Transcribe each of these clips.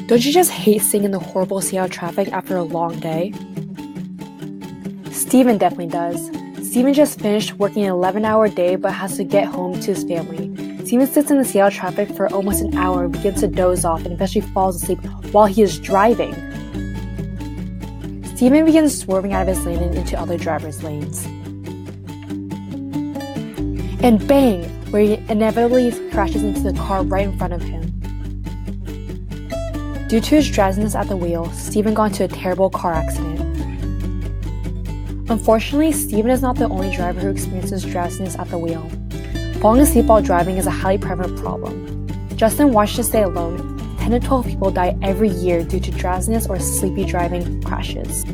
Don't you just hate sitting in the horrible Seattle traffic after a long day? Steven definitely does. Steven just finished working an 11-hour day but has to get home to his family. Steven sits in the Seattle traffic for almost an hour and begins to doze off and eventually falls asleep while he is driving. Steven begins swerving out of his lane and into other drivers' lanes. And bang! Where he inevitably crashes into the car right in front of him. Due to his drowsiness at the wheel, Steven got into a terrible car accident. Unfortunately, Steven is not the only driver who experiences drowsiness at the wheel. Falling asleep while driving is a highly prevalent problem. Just in Washington State alone, 10 to 12 people die every year due to drowsiness or sleepy driving crashes.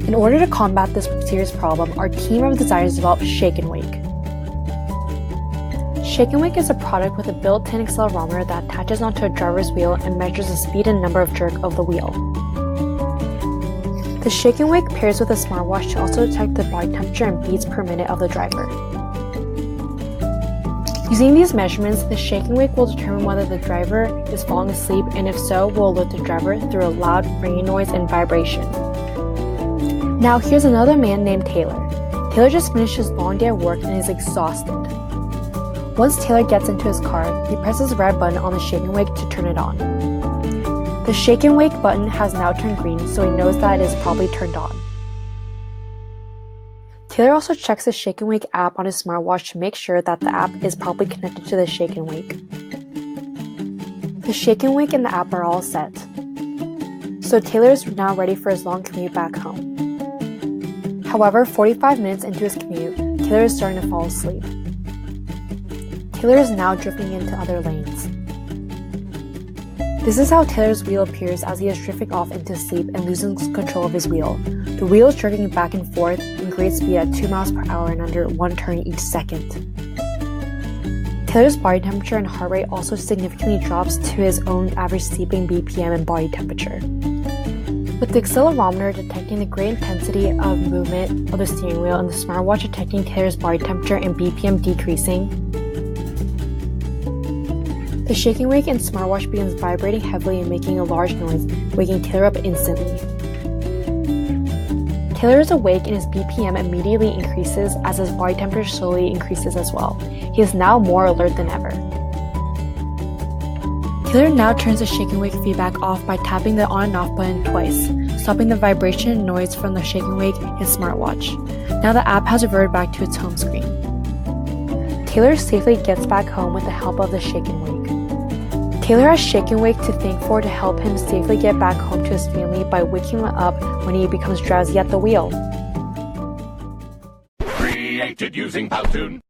In order to combat this serious problem, our team of designers developed Shake and Wake. Shake and Wake is a product with a built-in accelerometer that attaches onto a driver's wheel and measures the speed and number of jerk of the wheel. The Shake and Wake pairs with a smartwatch to also detect the body temperature and beats per minute of the driver. Using these measurements, the Shake and Wake will determine whether the driver is falling asleep, and if so, will alert the driver through a loud ringing noise and vibration. Now here's another man named Taylor. Taylor just finished his long day at work and is exhausted. Once Taylor gets into his car, he presses the red button on the Shake and Wake to turn it on. The Shake and Wake button has now turned green, so he knows that it is probably turned on. Taylor also checks the Shake and Wake app on his smartwatch to make sure that the app is properly connected to the Shake and Wake. The Shake and Wake and the app are all set. So Taylor is now ready for his long commute back home. However, 45 minutes into his commute, Taylor is starting to fall asleep. Taylor is now drifting into other lanes. This is how Taylor's wheel appears as he is drifting off into sleep and losing control of his wheel. The wheel is jerking back and forth in great speed at 2 miles per hour and under 1 turn each second. Taylor's body temperature and heart rate also significantly drops to his own average sleeping BPM and body temperature. With the accelerometer detecting the great intensity of movement of the steering wheel and the smartwatch detecting Taylor's body temperature and BPM decreasing, the Shake and Wake and smartwatch begins vibrating heavily and making a large noise, waking Taylor up instantly. Taylor is awake and his BPM immediately increases as his body temperature slowly increases as well. He is now more alert than ever. Taylor now turns the Shake and Wake feedback off by tapping the on and off button twice, stopping the vibration and noise from the Shake and Wake and smartwatch. Now the app has reverted back to its home screen. Taylor safely gets back home with the help of the Shake and Wake. Taylor has Shake and Wake to thank for to help him safely get back home to his family by waking him up when he becomes drowsy at the wheel. Created using Powtoon.